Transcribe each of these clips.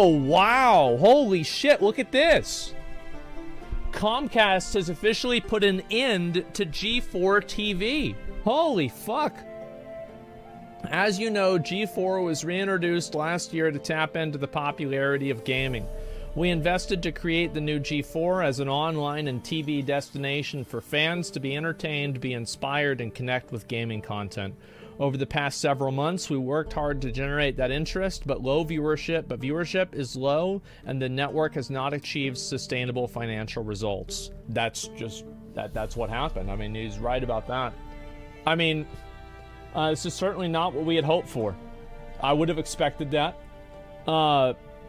Oh, wow. Holy shit, look at this. Comcast has officially put an end to G4 TV. Holy fuck. As you know, G4 was reintroduced last year to tap into the popularity of gaming. We invested to create the new G4 as an online and TV destination for fans to be entertained, be inspired, and connect with gaming content. Over the past several months, we worked hard to generate that interest, but viewership is low, and the network has not achieved sustainable financial results. That's what happened. I mean, he's right about that. I mean, this is certainly not what we had hoped for. I would have expected that.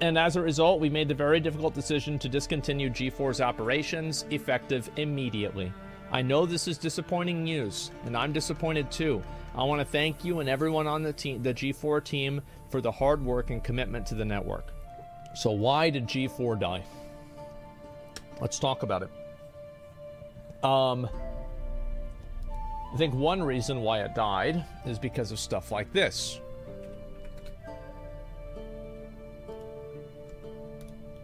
And as a result, we made the very difficult decision to discontinue G4's operations, effective immediately. I know this is disappointing news, and I'm disappointed too. I want to thank you and everyone on the team, the G4 team, for the hard work and commitment to the network. So why did G4 die? Let's talk about it. I think one reason why it died is because of stuff like this.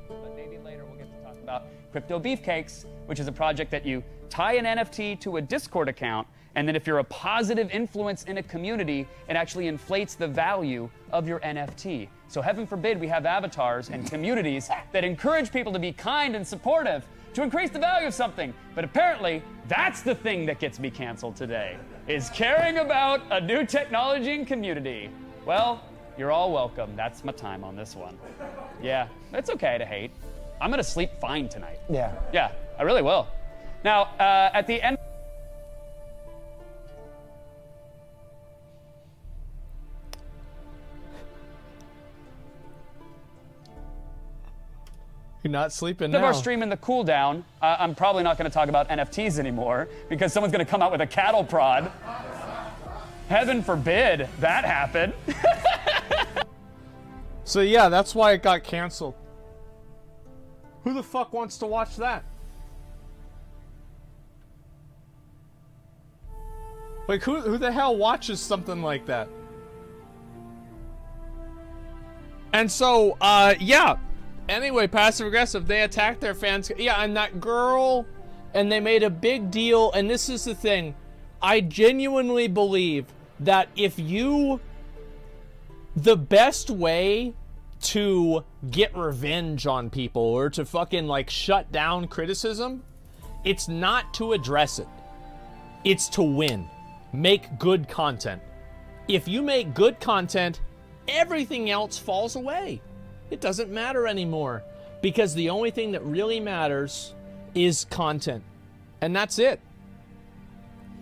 But maybe later we'll get to talk about Crypto Beefcakes, which is a project that you tie an NFT to a Discord account, and then if you're a positive influence in a community, it actually inflates the value of your NFT. So heaven forbid we have avatars and communities that encourage people to be kind and supportive to increase the value of something. But apparently, that's the thing that gets me canceled today, is caring about a new technology and community. Well, you're all welcome. That's my time on this one. Yeah, it's okay to hate. I'm gonna sleep fine tonight. Yeah. Yeah, I really will. Now, at the end... You're not sleeping now. Of our now. stream in the cooldown, I'm probably not going to talk about NFTs anymore because someone's going to come out with a cattle prod. Heaven forbid that happen. So yeah, that's why it got canceled. Who the fuck wants to watch that? Like, who the hell watches something like that? And so, yeah. Anyway, passive aggressive, they attacked their fans. Yeah, and that girl, and they made a big deal. And this is the thing. I genuinely believe that if you... The best way to get revenge on people or to fucking, like, shut down criticism, it's not to address it. It's to win. Make good content. If you make good content, everything else falls away. It doesn't matter anymore because the only thing that really matters is content. And that's it.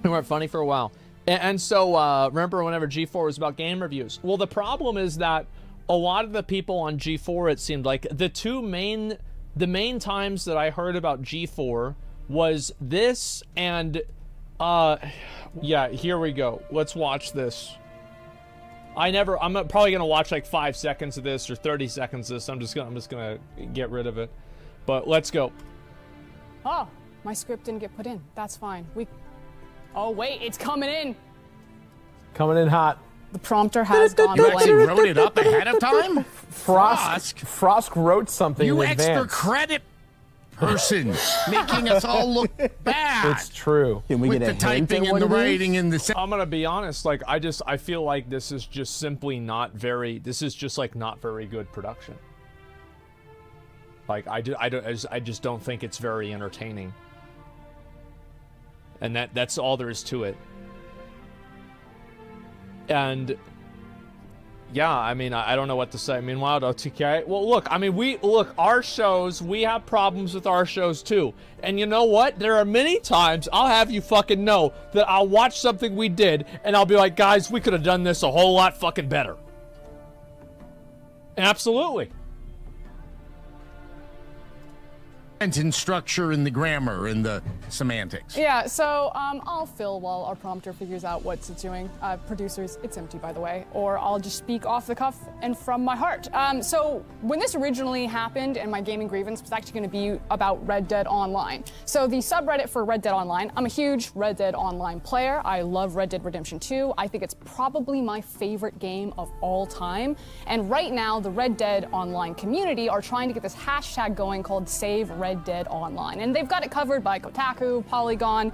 We weren't funny for a while. And so, remember whenever G4 was about game reviews? Well, the problem is that a lot of the people on G4, it seemed like, the main times that I heard about G4 was this and, yeah, here we go. Let's watch this. I'm probably gonna watch like 5 seconds of this or 30 seconds of this. I'm just gonna get rid of it. But let's go. Oh, my script didn't get put in. That's fine. Oh wait, it's coming in. Coming in hot. The prompter has gone You blank. actually wrote it up ahead of time? Frost wrote something You in extra advance. credit person, making us all look bad. It's true. Can we With get a the typing hint at and the what it is? writing and the... I'm gonna be honest, like, I feel like this is just simply not very, this is just like not very good production. Like, I just don't think it's very entertaining. And that's all there is to it. And yeah, I mean, I don't know what to say. Meanwhile, OTK, well, look, I mean, our shows, we have problems with our shows too. And you know what? There are many times I'll have you fucking know that I'll watch something we did and I'll be like, guys, we could have done this a whole lot fucking better. Absolutely. sentence structure and the grammar and the semantics. Yeah, so I'll fill while our prompter figures out what it's doing. Producers, it's empty, by the way. Or I'll just speak off the cuff and from my heart. So when this originally happened, and my gaming grievance was actually going to be about Red Dead Online. So the subreddit for Red Dead Online, I'm a huge Red Dead Online player. I love Red Dead Redemption 2. I think it's probably my favorite game of all time. And right now, the Red Dead Online community are trying to get this hashtag going called Save Red Dead Online. And they've got it covered by Kotaku, Polygon,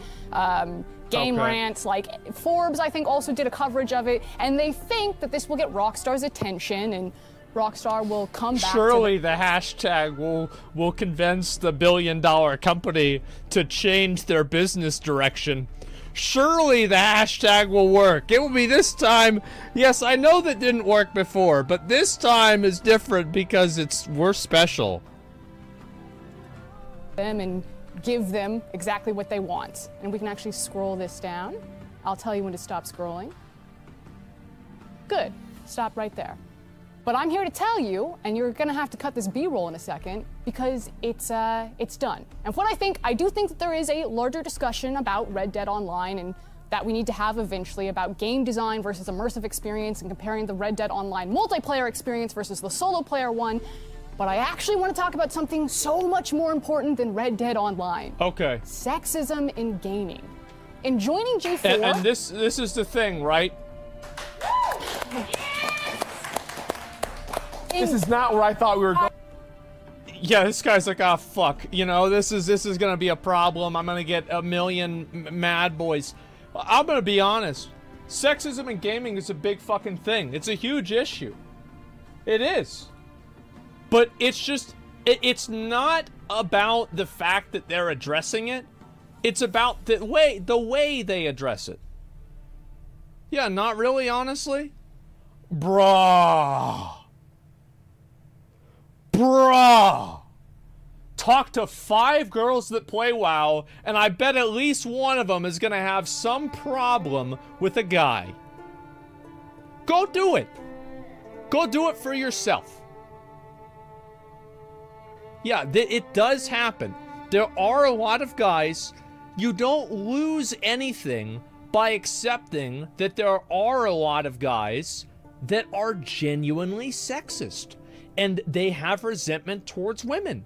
Game Rants, like Forbes, I think, also did a coverage of it. And they think that this will get Rockstar's attention and Rockstar will come back. Surely the hashtag will convince the billion-dollar company to change their business direction. Surely the hashtag will work. It will be this time. Yes, I know that didn't work before, but this time is different because we're special. Them and give them exactly what they want. And we can actually scroll this down. I'll tell you when to stop scrolling. Good. Stop right there. But I'm here to tell you, and you're gonna have to cut this B-roll in a second, because it's done. And what I do think that there is a larger discussion about Red Dead Online and that we need to have eventually about game design versus immersive experience and comparing the Red Dead Online multiplayer experience versus the solo player one. But I actually want to talk about something so much more important than Red Dead Online. Okay. Sexism in gaming. In joining G4... And this is the thing, right? This is not where I thought we were going. Yeah, this guy's like, ah, fuck. You know, this is gonna be a problem. I'm gonna get a million mad boys. I'm gonna be honest. Sexism in gaming is a big fucking thing. It's a huge issue. It is. But it's just, it's not about the fact that they're addressing it. It's about the way they address it. Yeah, not really, honestly. Bruh. Talk to 5 girls that play WoW, and I bet at least one of them is gonna have some problem with a guy. Go do it. Go do it for yourself. Yeah, it does happen. There are a lot of guys. You don't lose anything by accepting that there are a lot of guys that are genuinely sexist and they have resentment towards women.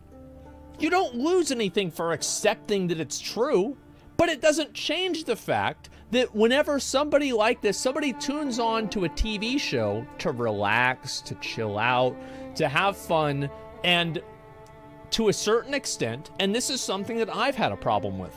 You don't lose anything for accepting that it's true, but it doesn't change the fact that whenever somebody like this, somebody tunes on to a TV show to relax, to chill out, to have fun, and to a certain extent, and this is something that I've had a problem with,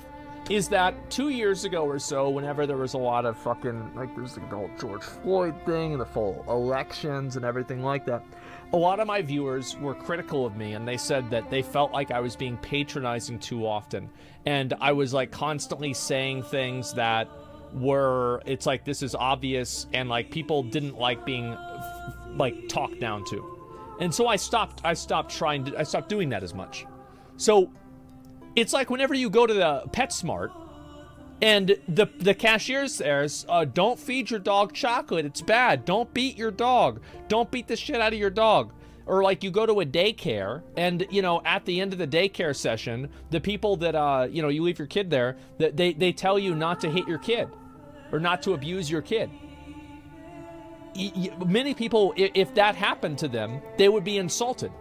is that 2 years ago or so, whenever there was a lot of fucking, like, there's the whole George Floyd thing and the full elections and everything like that, a lot of my viewers were critical of me, and they said that they felt like I was being patronizing too often, and I was, like, constantly saying things that were, it's like, this is obvious, and, like, people didn't like being, like, talked down to. And so I stopped doing that as much. So it's like whenever you go to the PetSmart and the cashier says, don't feed your dog chocolate, it's bad. Don't beat your dog. Don't beat the shit out of your dog. Or like you go to a daycare and, you know, at the end of the daycare session, the people that, you know, you leave your kid there, they tell you not to hit your kid or not to abuse your kid. Many people, if that happened to them, they would be insulted.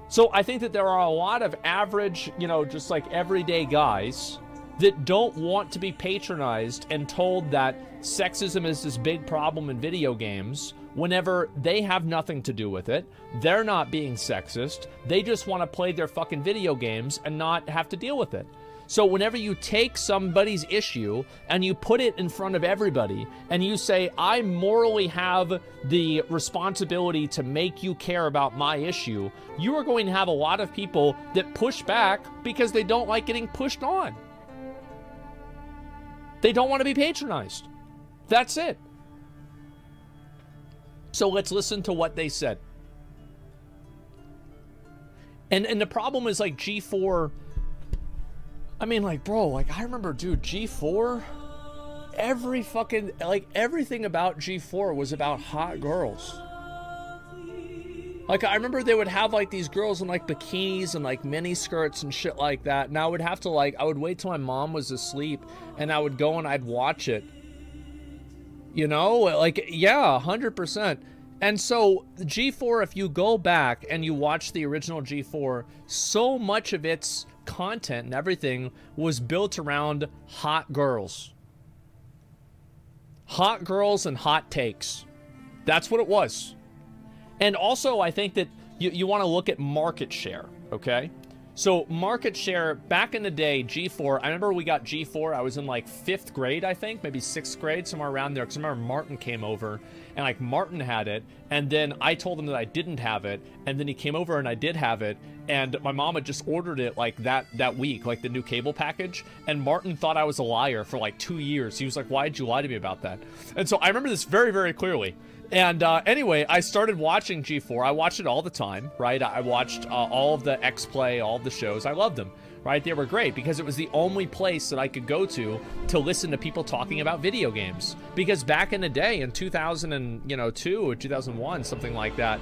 So I think that there are a lot of average, you know, just like everyday guys that don't want to be patronized and told that sexism is this big problem in video games whenever they have nothing to do with it. They're not being sexist. They just want to play their fucking video games and not have to deal with it. So whenever you take somebody's issue and you put it in front of everybody and you say, I morally have the responsibility to make you care about my issue, you are going to have a lot of people that push back because they don't like getting pushed on. They don't want to be patronized. That's it. So let's listen to what they said. And the problem is like G4... I mean, like, bro, like, I remember, dude, G4, every fucking, like, everything about G4 was about hot girls. Like, I remember they would have, like, these girls in, like, bikinis and, like, mini skirts and shit like that. And I would have to, like, I would wait till my mom was asleep, and I would go and I'd watch it. You know? Like, yeah, 100%. And so, G4, if you go back and you watch the original G4, so much of its content and everything was built around hot girls. Hot girls and hot takes. That's what it was. And also, I think that you want to look at market share, okay? So, market share, back in the day, G4, I remember we got G4, I was in, like, 5th grade, I think, maybe 6th grade, somewhere around there, because I remember Martin came over, and, like, Martin had it, and then I told him that I didn't have it, and then he came over and I did have it, and my mom had just ordered it, like, that week, like, the new cable package, and Martin thought I was a liar for, like, 2 years. He was like, why did you lie to me about that? And so, I remember this very, very clearly. And anyway, I started watching G4. I watched it all the time, right? I watched all of the X-Play, all of the shows. I loved them, right? They were great because it was the only place that I could go to listen to people talking about video games. Because back in the day, in 2002 or 2001, something like that,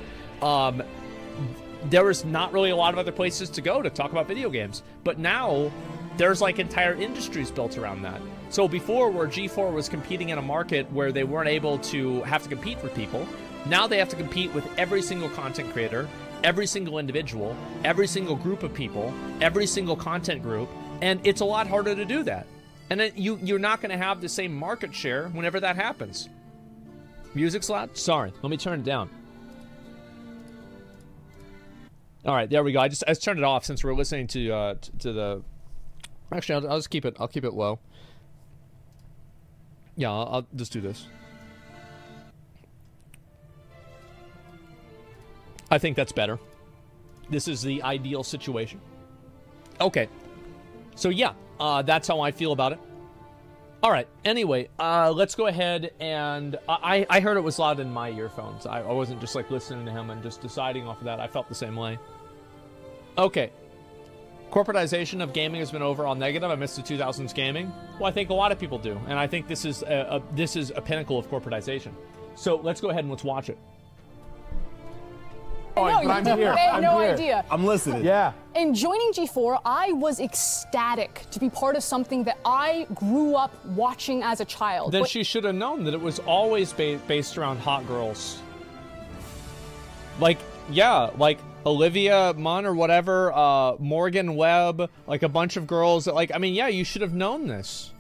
there was not really a lot of other places to go to talk about video games. But now, there's like entire industries built around that. So before, where G4 was competing in a market where they weren't able to have to compete with people, now they have to compete with every single content creator, every single individual, every single group of people, every single content group, and it's a lot harder to do that. And then you're not going to have the same market share whenever that happens. Music's loud? Sorry, let me turn it down. All right, there we go. I just turned it off since we're listening to the. Actually, I'll just keep it. I'll keep it low. Yeah, I'll just do this. I think that's better. This is the ideal situation. Okay. So yeah, that's how I feel about it. All right. Anyway, let's go ahead and I heard it was loud in my earphones. I wasn't just like listening to him and just deciding off of that. I felt the same way. Okay. Corporatization of gaming has been overall negative. I miss the 2000s gaming. Well, I think a lot of people do, and I think this is a pinnacle of corporatization. So let's go ahead and let's watch it. No, I'm here. I had I'm no here. idea. I'm listening. Yeah. In joining G4, I was ecstatic to be part of something that I grew up watching as a child. Then she should have known that it was always based around hot girls. Like, yeah, like Olivia Munn or whatever, Morgan Webb, like a bunch of girls that, like, I mean, yeah, you should have known this.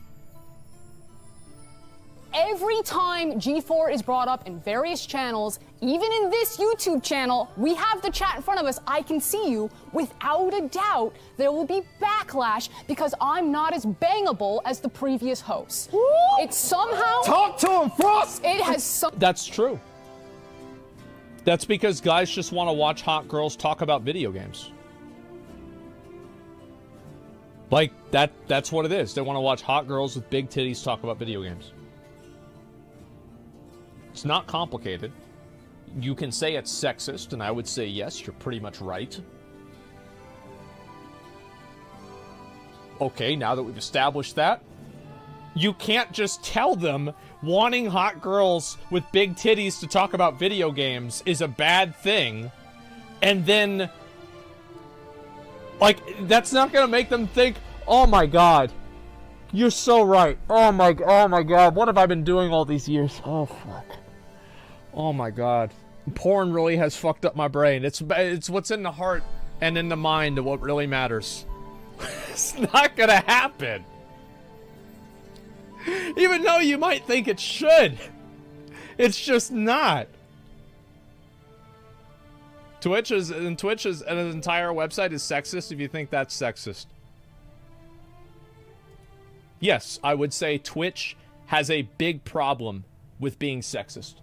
Every time G4 is brought up in various channels, even in this YouTube channel, we have the chat in front of us. I can see you. Without a doubt, there will be backlash because I'm not as bangable as the previous hosts. Woo! It's somehow... Talk to him, Frost! It has some... That's true. That's because guys just want to watch hot girls talk about video games. Like, that's what it is. They want to watch hot girls with big titties talk about video games. It's not complicated. You can say it's sexist, and I would say yes, you're pretty much right. Okay, now that we've established that, you can't just tell them wanting hot girls with big titties to talk about video games is a bad thing, and then, like, that's not gonna make them think, oh my god, you're so right. Oh my god, what have I been doing all these years? Oh fuck. Oh my god. Porn really has fucked up my brain. It's what's in the heart and in the mind of what really matters. It's not gonna happen. Even though you might think it should. It's just not. Twitch is an entire website is sexist if you think that's sexist. Yes, I would say Twitch has a big problem with being sexist.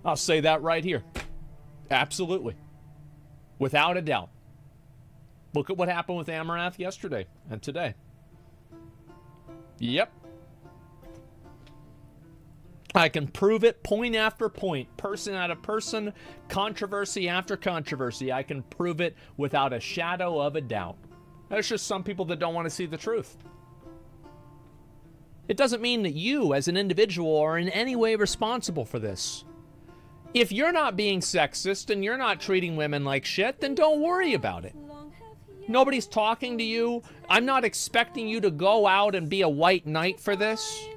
I'll say that right here. Absolutely. Without a doubt. Look at what happened with Amarath yesterday and today. Yep. I can prove it point after point, person after person, controversy after controversy. I can prove it without a shadow of a doubt. There's just some people that don't want to see the truth. It doesn't mean that you, as an individual, are in any way responsible for this. If you're not being sexist and you're not treating women like shit, then don't worry about it. Nobody's talking to you. I'm not expecting you to go out and be a white knight for this.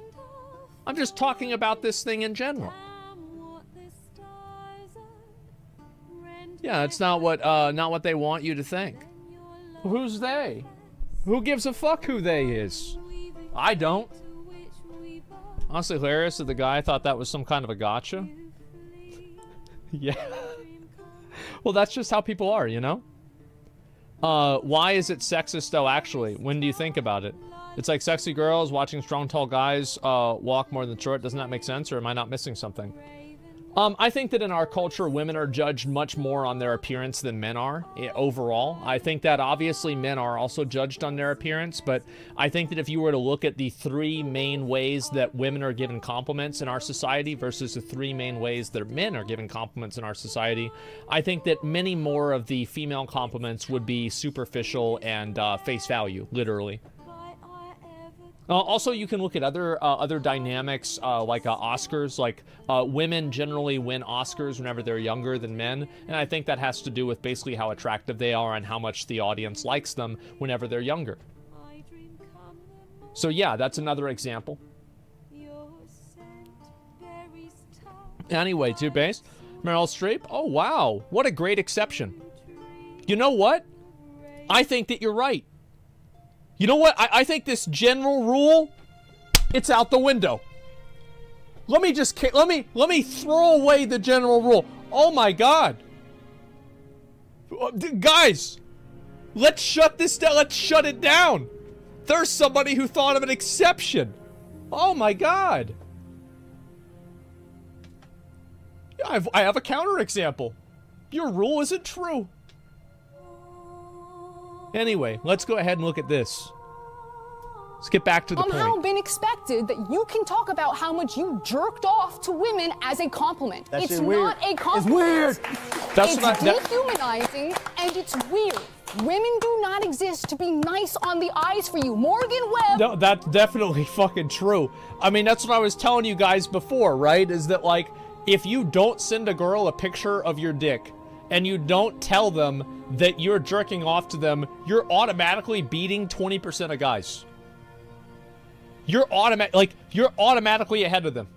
I'm just talking about this thing in general. Yeah, it's not what they want you to think. Who's they? Who gives a fuck who they is? I don't. Honestly, hilarious that the guy thought that was some kind of a gotcha. Yeah. Well, that's just how people are, you know? Why is it sexist, though, actually? When do you think about it? It's like sexy girls watching strong, tall guys walk more than short. Doesn't that make sense, or am I not missing something? I think that in our culture, women are judged much more on their appearance than men are, overall. I think that obviously men are also judged on their appearance, but I think that if you were to look at the 3 main ways that women are given compliments in our society versus the 3 main ways that men are given compliments in our society, I think that many more of the female compliments would be superficial and face value, literally. Also, you can look at other dynamics, like Oscars. Like, women generally win Oscars whenever they're younger than men, and I think that has to do with basically how attractive they are and how much the audience likes them whenever they're younger. So yeah, that's another example. Anyway, two-base. Meryl Streep. Oh, wow. What a great exception. You know what? I think that you're right. You know what? I think this general rule, it's out the window. Let me throw away the general rule. Oh my God. Guys, let's shut this down. Let's shut it down. There's somebody who thought of an exception. Oh my God. I have a counterexample. Your rule isn't true. Anyway, let's go ahead and look at this. Let's get back to the point. Somehow been expected that you can talk about how much you jerked off to women as a compliment. It's not a compliment. It's weird. It's dehumanizing and it's weird. Women do not exist to be nice on the eyes for you. Morgan Webb. No, that's definitely fucking true. I mean, that's what I was telling you guys before, right? Is that, like, if you don't send a girl a picture of your dick and you don't tell them that you're jerking off to them, you're automatically beating 20% of guys. You're automatically ahead of them.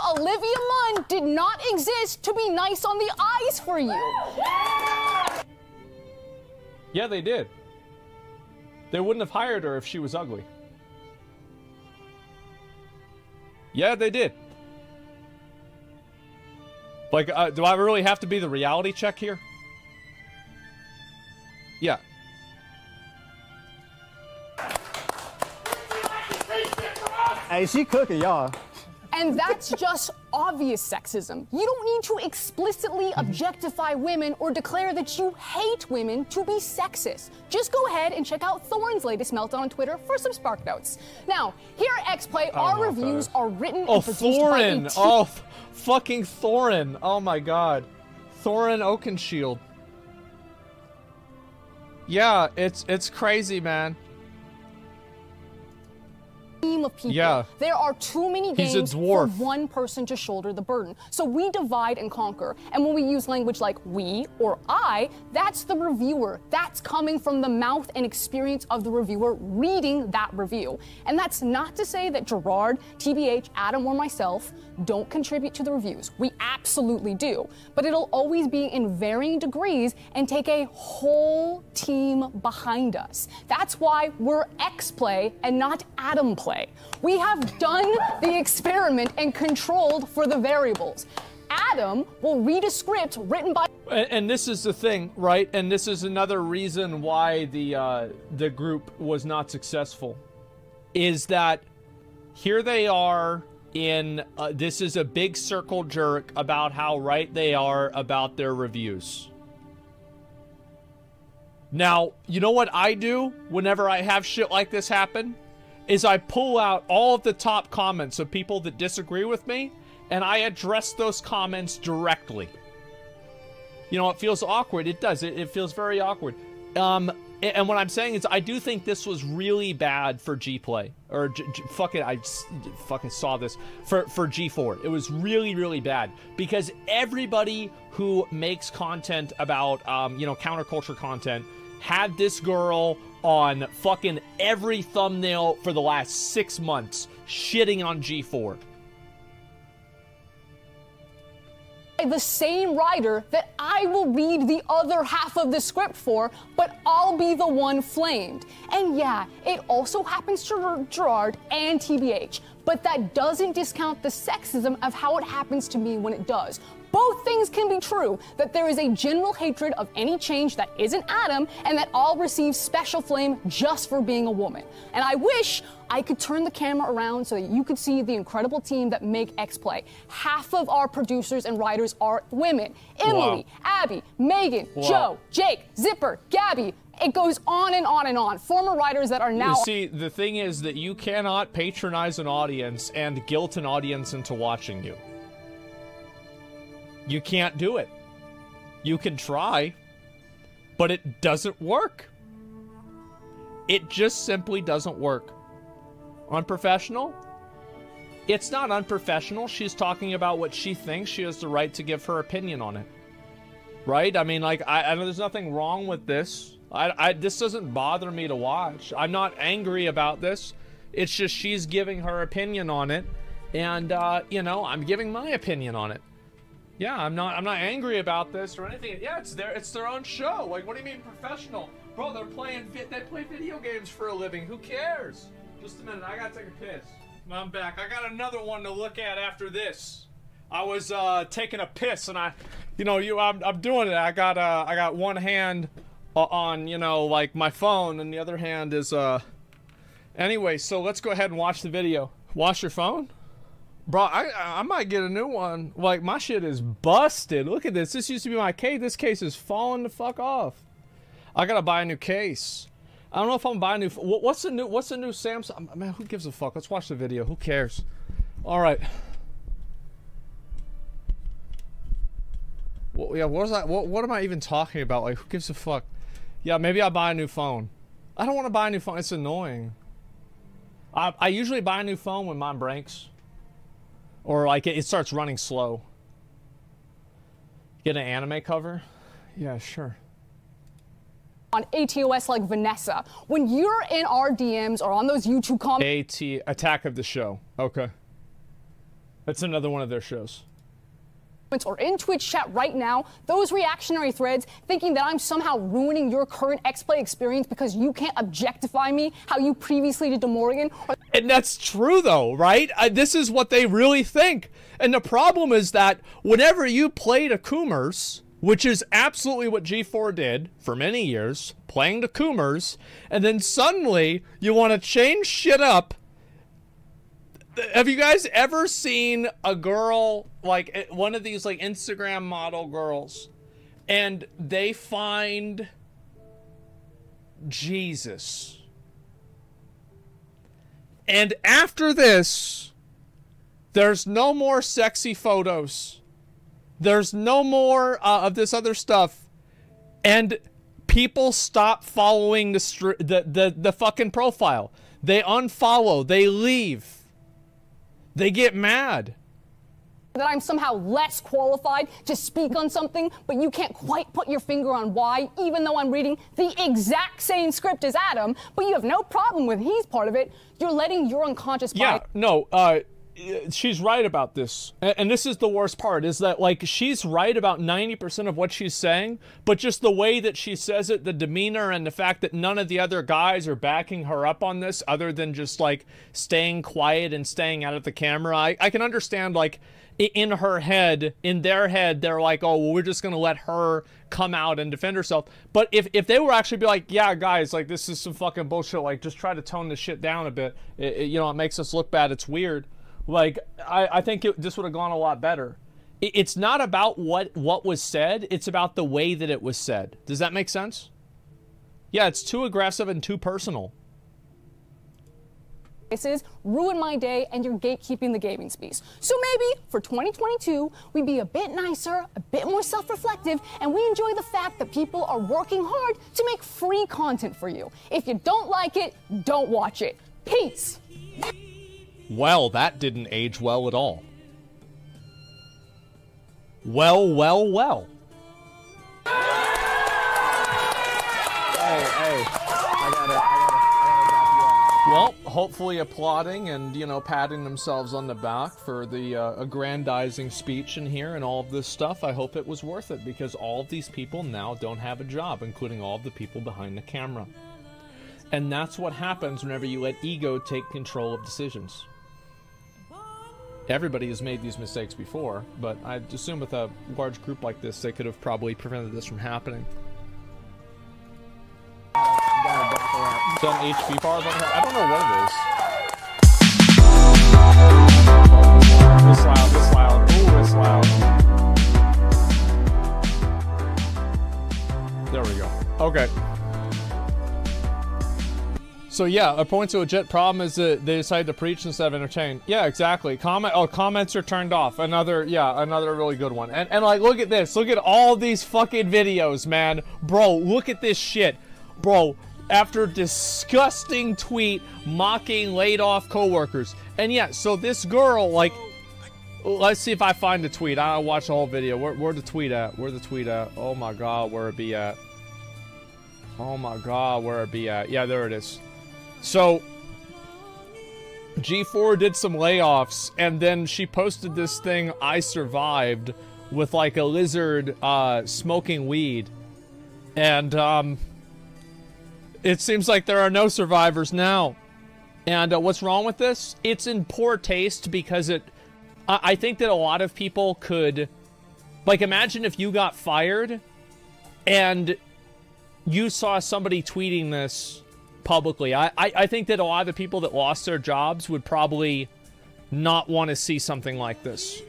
Olivia Munn did not exist to be nice on the eyes for you. Yeah, they did. They wouldn't have hired her if she was ugly. Yeah, they did. Like, do I really have to be the reality check here? Yeah. Hey, she cooking, y'all. And that's just obvious sexism. You don't need to explicitly objectify women or declare that you hate women to be sexist. Just go ahead and check out Thorne's latest meltdown on Twitter for some spark notes. Now, here at XPlay, our reviews are written and produced by a team. Oh, fucking Thorin. Oh my God. Thorin Oakenshield. Yeah, it's crazy, man. Team of people. Yeah. There are too many games for one person to shoulder the burden. So we divide and conquer. And when we use language like we or I, that's the reviewer. That's coming from the mouth and experience of the reviewer reading that review. And that's not to say that Gerard, TBH, Adam, or myself don't contribute to the reviews. We absolutely do. But it'll always be in varying degrees and take a whole team behind us. That's why we're XPlay and not Adam Play. We have done the experiment and controlled for the variables. Adam will read a script written by... And this is the thing, right? And this is another reason why the group was not successful. Is that here they are in... this is a big circle jerk about how right they are about their reviews. Now, you know what I do whenever I have shit like this happen? Is I pull out all of the top comments of people that disagree with me, and I address those comments directly. You know, it feels awkward. It does. It feels very awkward. And what I'm saying is, I do think this was really bad for G-Play. Or, I fucking saw this. For G4. It was really, really bad. Because everybody who makes content about, you know, counterculture content had this girl on fucking every thumbnail for the last 6 months, shitting on G4. The same writer that I will read the other half of the script for, but I'll be the one flamed. And yeah, it also happens to Gerard and TBH, but that doesn't discount the sexism of how it happens to me when it does. Both things can be true, that there is a general hatred of any change that isn't Adam, and that I'll receive special flame just for being a woman. And I wish I could turn the camera around so that you could see the incredible team that make X-Play. Half of our producers and writers are women. Emily, Abby, Megan, Joe, Jake, Zipper, Gabby. It goes on and on and on. Former writers that are now... You see, the thing is that you cannot patronize an audience and guilt an audience into watching you. You can't do it. You can try, but it doesn't work. It just simply doesn't work. Unprofessional? It's not unprofessional. She's talking about what she thinks. She has the right to give her opinion on it. Right? I mean, like, I know there's nothing wrong with this. This doesn't bother me to watch. I'm not angry about this. It's just she's giving her opinion on it. And, you know, I'm giving my opinion on it. Yeah, I'm not angry about this or anything. Yeah, it's their own show. Like, what do you mean professional? Bro, they play video games for a living. Who cares? Just a minute, I gotta take a piss. I'm back. I got another one to look at after this. I was taking a piss and I'm doing it. I got one hand on, you know, like my phone, and the other hand is anyway, so let's go ahead and watch the video. Wash your phone? Bro, I might get a new one. Like, my shit is busted. Look at this. This used to be my case. This case is falling the fuck off. I gotta buy a new case. I don't know if I'm buying a new... What's the new Samsung? Man, who gives a fuck? Let's watch the video. Who cares? All right. Well, yeah, what was that? What am I even talking about? Like, who gives a fuck? Yeah, maybe I'll buy a new phone. I don't want to buy a new phone. It's annoying. I usually buy a new phone when mine breaks. Or, like, it starts running slow. Get an anime cover? Yeah, sure. On ATOS like Vanessa, when you're in our DMs or on those YouTube comments... Attack of the Show. Okay. That's another one of their shows. Or in Twitch chat right now, those reactionary threads thinking that I'm somehow ruining your current X-Play experience because you can't objectify me how you previously did to Morgan. And that's true though, right? This is what they really think. And the problem is that whenever you played a Coomers, which is absolutely what G4 did for many years, playing the Coomers, and then suddenly you want to change shit up. Have you guys ever seen a girl, like one of these like Instagram model girls, and they find Jesus? And after this, there's no more sexy photos. There's no more of this other stuff. And people stop following the fucking profile. They unfollow. They leave. They get mad. That I'm somehow less qualified to speak on something, but you can't quite put your finger on why, even though I'm reading the exact same script as Adam, but you have no problem with he's part of it. You're letting your unconscious bias... Yeah, no, she's right about this. And this is the worst part, is that, like, she's right about 90% of what she's saying, but just the way that she says it, the demeanor, and the fact that none of the other guys are backing her up on this other than just, like, staying quiet and staying out of the camera. I can understand, like, in her head, in their head, they're like, oh, well, we're just gonna let her come out and defend herself. But if they were actually be like, yeah, guys, like, this is some fucking bullshit, like, just try to tone this shit down a bit. You know, it makes us look bad, it's weird. Like, I think this would have gone a lot better. It's not about what was said. It's about the way that it was said. Does that make sense? Yeah, it's too aggressive and too personal. ruin my day, and you're gatekeeping the gaming space. So maybe for 2022, we be a bit nicer, a bit more self-reflective, and we enjoy the fact that people are working hard to make free content for you. If you don't like it, don't watch it. Peace. Well, that didn't age well at all. Well, well, well. Hey, I gotta Well, hopefully applauding and, you know, patting themselves on the back for the aggrandizing speech in here and all of this stuff. I hope it was worth it, because all of these people now don't have a job, including all of the people behind the camera. And that's what happens whenever you let ego take control of decisions. Everybody has made these mistakes before, but I'd assume with a large group like this, they could have probably prevented this from happening. Some HP bars on her. I don't know what it is. This loud, this loud. Ooh, this loud. There we go. Okay. So yeah, a point to a legit problem is that they decide to preach instead of entertain. Yeah, exactly. Comments are turned off. Another really good one. And like, look at this. Look at all these fucking videos, man. Bro, look at this shit. Bro, after a disgusting tweet mocking laid off coworkers. And yeah, so this girl, like, let's see if I find the tweet. I'll watch the whole video. Where the tweet at? Where the tweet at? Oh my god, where it be at? Oh my god, where it be at? Yeah, there it is. So, G4 did some layoffs, and then she posted this thing, I survived, with like a lizard smoking weed. And it seems like there are no survivors now. And what's wrong with this? It's in poor taste because I think that a lot of people could, like, imagine if you got fired and you saw somebody tweeting this publicly. I think that a lot of the people that lost their jobs would probably not want to see something like this.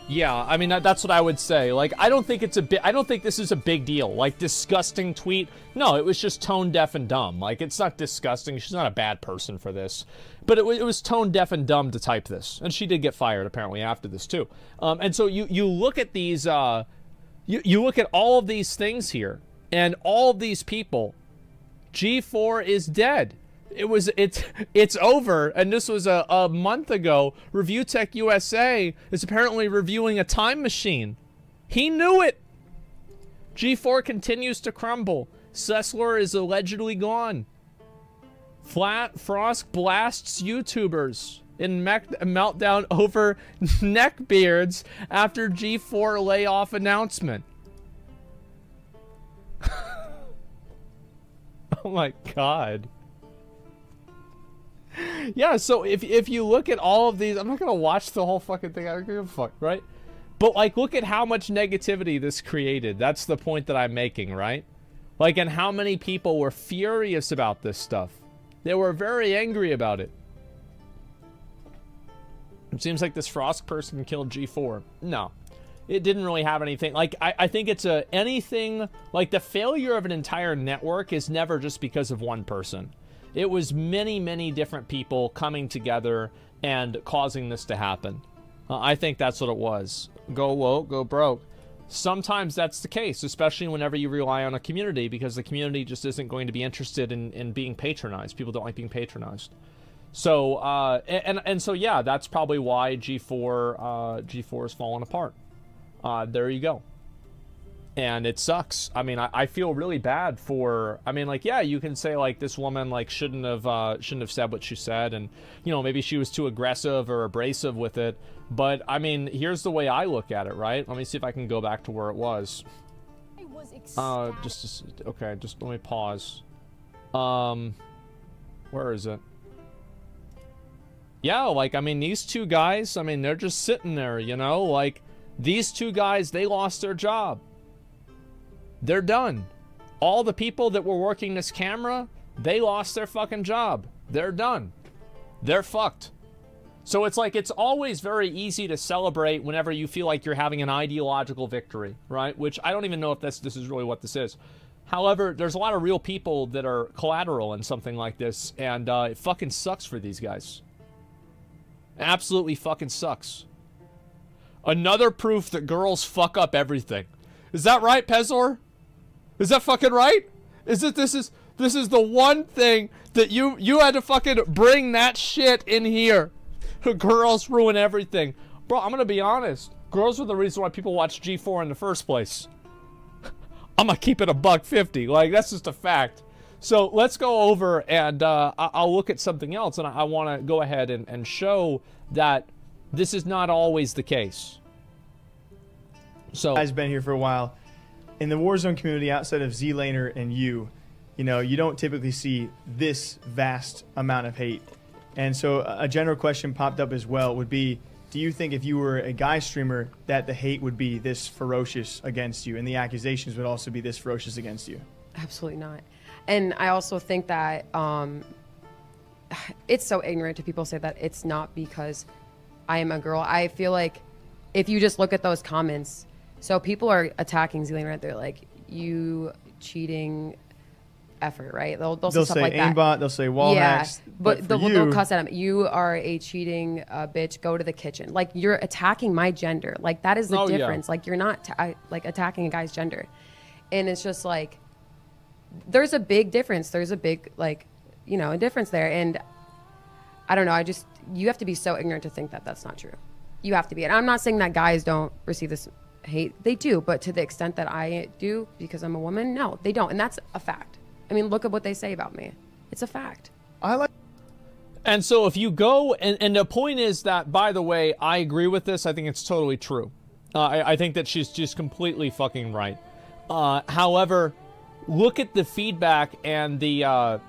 Yeah, I mean, that's what I would say. Like, I don't think this is a big deal. Like, disgusting tweet. No, it was just tone deaf and dumb. Like, it's not disgusting. She's not a bad person for this. But it was tone deaf and dumb to type this. And she did get fired, apparently, after this, too. And so you look at these, you look at all of these things here. And all of these people, G4 is dead. It's over, and this was a month ago. Review Tech USA is apparently reviewing a time machine. He knew it. G4 continues to crumble. Sessler is allegedly gone. Frost blasts YouTubers in meltdown over neckbeards after G4 layoff announcement. Oh my god. Yeah, so if you look at all of these, I'm not gonna watch the whole fucking thing. I don't give a fuck, right? But like, look at how much negativity this created. That's the point that I'm making, right? Like, and how many people were furious about this stuff. They were very angry about it. It seems like this Frost person killed G4. No. It didn't really have anything. Like, I think it's anything, like, the failure of an entire network is never just because of one person. It was many, many different people coming together and causing this to happen. I think that's what it was. Go woke, go broke. Sometimes that's the case, especially whenever you rely on a community, because the community just isn't going to be interested in being patronized. People don't like being patronized. So, and so, yeah, that's probably why G4 is falling apart. There you go. And it sucks. I mean, I feel really bad for, I mean, like, yeah, you can say, like, this woman, like, shouldn't have said what she said, and, you know, maybe she was too aggressive or abrasive with it, but, I mean, here's the way I look at it, right? Let me see if I can go back to where it was. Okay, just let me pause. Where is it? Yeah, like, I mean, these two guys, I mean, they're just sitting there, you know, like, these two guys, they lost their job. They're done. All the people that were working this camera, they lost their fucking job. They're done. They're fucked. So it's like, it's always very easy to celebrate whenever you feel like you're having an ideological victory, right? Which I don't even know if this is really what this is. However, there's a lot of real people that are collateral in something like this, and it fucking sucks for these guys. Absolutely fucking sucks. Another proof that girls fuck up everything. Is that right, Pezor? Is that fucking right? Is it this is the one thing that you had to fucking bring that shit in here? Girls ruin everything. Bro, I'm gonna be honest. Girls were the reason why people watch G4 in the first place. I'm gonna keep it $1.50. Like, that's just a fact. So let's go over and I'll look at something else, and I want to go ahead and show that this is not always the case. So I've been here for a while. In the Warzone community, outside of Z-Laner and you know, you don't typically see this vast amount of hate. And so a general question popped up as well would be, do you think if you were a guy streamer that the hate would be this ferocious against you and the accusations would also be this ferocious against you? Absolutely not. And I also think that it's so ignorant to people say that it's not because I am a girl. I feel like if you just look at those comments, so people are attacking Z-Laner, they're like, you cheating effort, right? They'll say stuff like that. Aimbot, they'll say wall hacks. But they'll cuss at him. You are a cheating bitch. Go to the kitchen. Like, you're attacking my gender. Like, that is the difference. Yeah. Like, you're not like attacking a guy's gender. And it's just like, there's a big difference. There's a big, like, you know, a difference there. And I don't know. You have to be so ignorant to think that that's not true. You have to be. And I'm not saying that guys don't receive this hate. They do. But to the extent that I do because I'm a woman, no, they don't. And that's a fact. I mean, look at what they say about me. It's a fact. And so if you go, and the point is that, by the way, I agree with this. I think it's totally true. I think that she's just completely fucking right. However, look at the feedback and the, a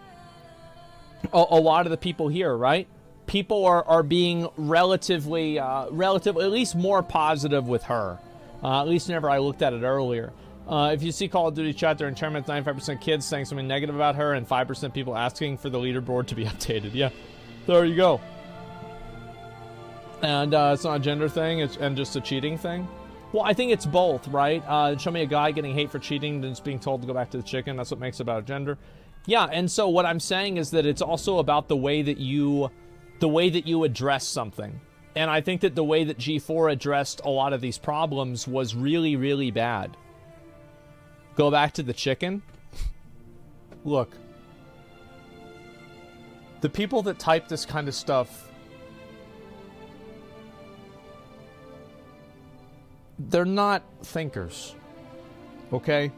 lot of the people here, right? People are being relatively, at least more positive with her. At least whenever I looked at it earlier. If you see Call of Duty chat during tournaments, 95% kids saying something negative about her and 5% people asking for the leaderboard to be updated. Yeah, there you go. And it's not a gender thing, and just a cheating thing. Well, I think it's both, right? Show me a guy getting hate for cheating and just being told to go back to the chicken. That's what makes it about gender. Yeah, and so what I'm saying is that it's also about the way that you address something. And I think that the way that G4 addressed a lot of these problems was really, really bad. Go back to the chicken. Look. The people that type this kind of stuff, they're not thinkers. Okay?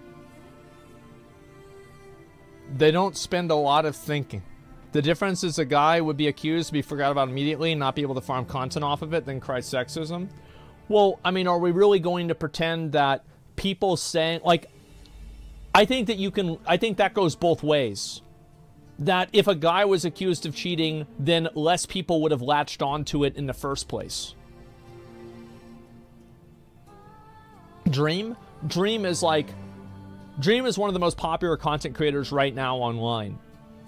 They don't spend a lot of thinking. The difference is a guy would be accused to be forgot about immediately and not be able to farm content off of it, then cry sexism. Well, I mean, are we really going to pretend that people saying, like, I think that goes both ways. That if a guy was accused of cheating, then less people would have latched onto it in the first place. Dream is one of the most popular content creators right now online.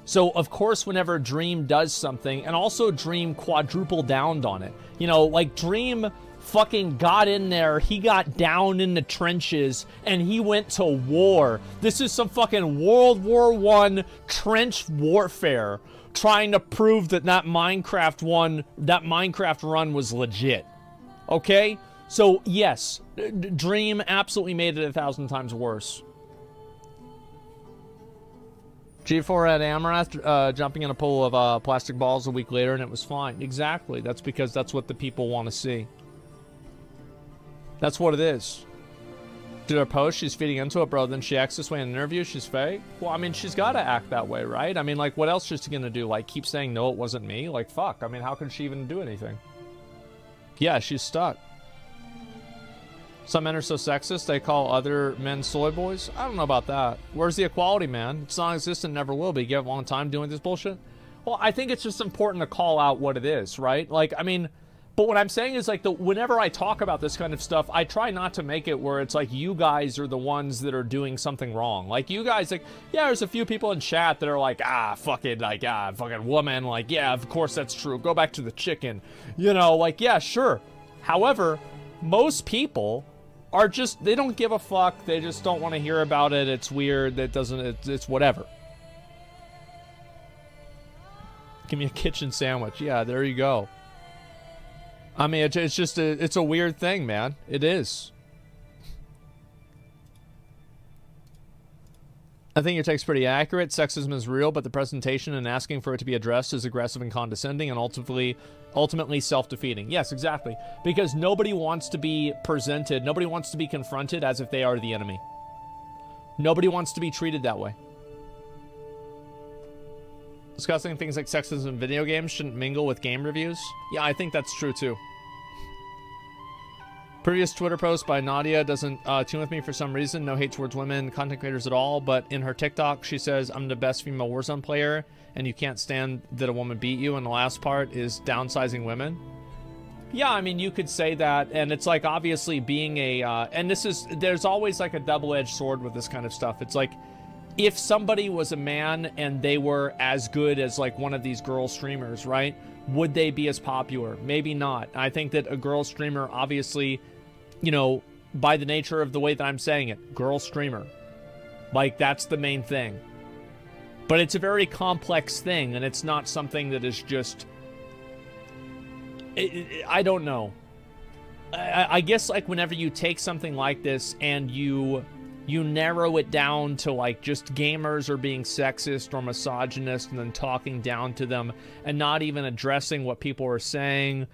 So, of course, whenever Dream does something, and also Dream quadruple downed on it. You know, like, Dream fucking got in there, he got down in the trenches, and he went to war. This is some fucking World War I trench warfare, trying to prove that Minecraft run was legit. Okay? So, yes, Dream absolutely made it 1,000 times worse. G4 had Amarath jumping in a pool of plastic balls a week later, and it was fine. Exactly. That's because that's what the people want to see. That's what it is. Did her post, she's feeding into it, bro. Then she acts this way in an interview, she's fake. Well, I mean, she's got to act that way, right? I mean, like, what else is she going to do? Like, keep saying, no, it wasn't me? Like, fuck. I mean, how can she even do anything? Yeah, she's stuck. Some men are so sexist, they call other men soy boys. I don't know about that. Where's the equality, man? It's non-existent, never will be. You have a long time doing this bullshit? Well, I think it's just important to call out what it is, right? Like, I mean, but what I'm saying is, like, whenever I talk about this kind of stuff, I try not to make it where it's like you guys are the ones that are doing something wrong. Like, you guys, like, yeah, there's a few people in chat that are like, fucking woman. Like, yeah, of course that's true. Go back to the chicken. You know, like, yeah, sure. However, most people are just, they don't give a fuck. They just don't want to hear about it. It's weird. That doesn't, it's whatever. Give me a kitchen sandwich. Yeah, there you go. I mean, it's just it's a weird thing, man. It is. I think your text is pretty accurate. Sexism is real, but the presentation and asking for it to be addressed is aggressive and condescending and ultimately self-defeating. Yes, exactly. Because nobody wants to be presented, nobody wants to be confronted as if they are the enemy. Nobody wants to be treated that way. Discussing things like sexism in video games shouldn't mingle with game reviews. Yeah, I think that's true too. Previous Twitter post by Nadia doesn't tune with me for some reason. No hate towards women content creators at all. But in her TikTok, she says, I'm the best female Warzone player, and you can't stand that a woman beat you. And the last part is downsizing women. Yeah, I mean, you could say that. And it's like, obviously, being a... and this is... There's always like a double-edged sword with this kind of stuff. It's like, if somebody was a man and they were as good as like one of these girl streamers, right? Would they be as popular? Maybe not. I think that a girl streamer, obviously... You know, by the nature of the way that I'm saying it, girl streamer. Like, that's the main thing. But it's a very complex thing, and it's not something that is just... I don't know. I guess, like, whenever you take something like this and you narrow it down to, like, just gamers are being sexist or misogynist and then talking down to them and not even addressing what people are saying...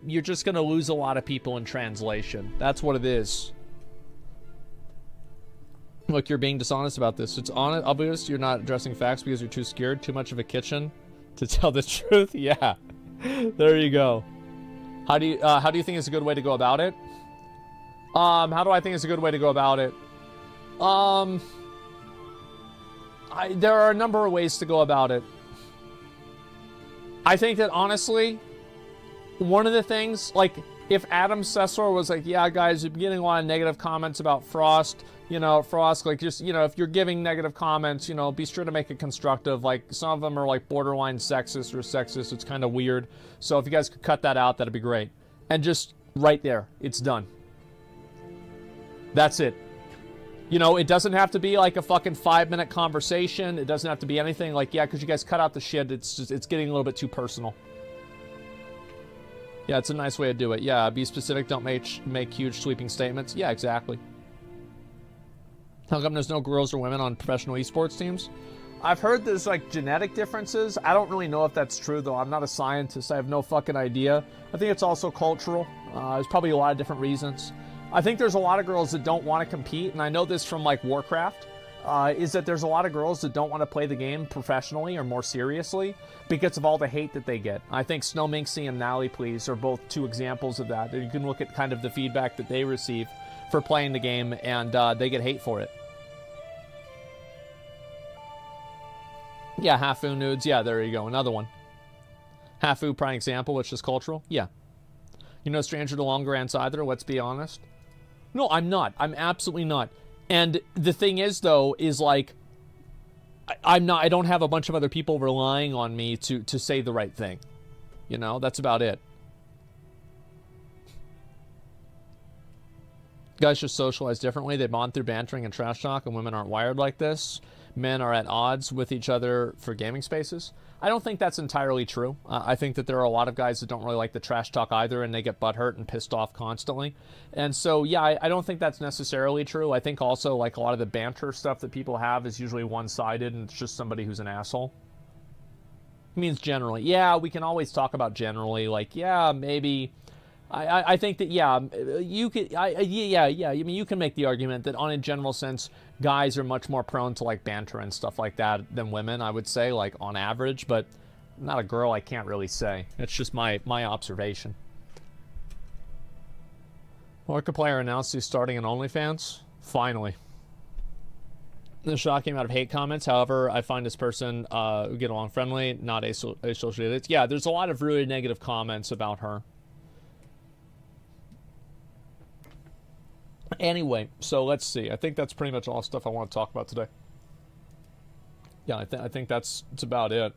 you're just going to lose a lot of people in translation. That's what it is. Look, you're being dishonest about this. It's obvious you're not addressing facts because you're too scared. Too much of a kitchen to tell the truth. Yeah. There you go. How do you think it's a good way to go about it? How do I think it's a good way to go about it? There are a number of ways to go about it. I think that, honestly... One of the things, like, if Adam Sessor was like, yeah, guys, you're getting a lot of negative comments about Frost, you know, Frost, like, just, you know, if you're giving negative comments, you know, be sure to make it constructive. Like, some of them are, like, borderline sexist or sexist. It's kind of weird. So if you guys could cut that out, that'd be great. And just right there, it's done. That's it. You know, it doesn't have to be, like, a fucking 5-minute conversation. It doesn't have to be anything like, yeah, because you guys cut out the shit. It's just, it's getting a little bit too personal. Yeah, it's a nice way to do it. Yeah, be specific. Don't make huge sweeping statements. Yeah, exactly. How come there's no girls or women on professional esports teams? I've heard there's, like, genetic differences. I don't really know if that's true, though. I'm not a scientist. I have no fucking idea. I think it's also cultural. There's probably a lot of different reasons. I think there's a lot of girls that don't want to compete, and I know this from, like, Warcraft. Is that there's a lot of girls that don't want to play the game professionally or more seriously because of all the hate that they get. I think Snow Minxie and Nally Please are both two examples of that. You can look at kind of the feedback that they receive for playing the game, and they get hate for it. Yeah, Hafu nudes. Yeah, there you go. Another one. Hafu, prime example, which is cultural. Yeah. You're no stranger to long grants either, let's be honest. No, I'm not. I'm absolutely not. And the thing is, though, is like, I don't have a bunch of other people relying on me to say the right thing. You know, that's about it. Guys just socialize differently. They bond through bantering and trash talk, and women aren't wired like this. Men are at odds with each other for gaming spaces. I don't think that's entirely true. I think that there are a lot of guys that don't really like the trash talk either, and they get butthurt and pissed off constantly. And so, yeah, I don't think that's necessarily true. I think also, like, a lot of the banter stuff that people have is usually one-sided, and it's just somebody who's an asshole. It means generally. Yeah, we can always talk about generally. Like, yeah, maybe... I think that, yeah, you could, yeah, I mean, you can make the argument that on a general sense, guys are much more prone to, like, banter and stuff like that than women, I would say, like, on average, but I'm not a girl, I can't really say. It's just my observation. Markiplier announced he's starting an OnlyFans? Finally. The shocking amount of hate comments, however, I find this person who get along friendly, not associated. Yeah, there's a lot of really negative comments about her. Anyway, so let's see. I think that's pretty much all stuff I want to talk about today. Yeah, I think that's about it.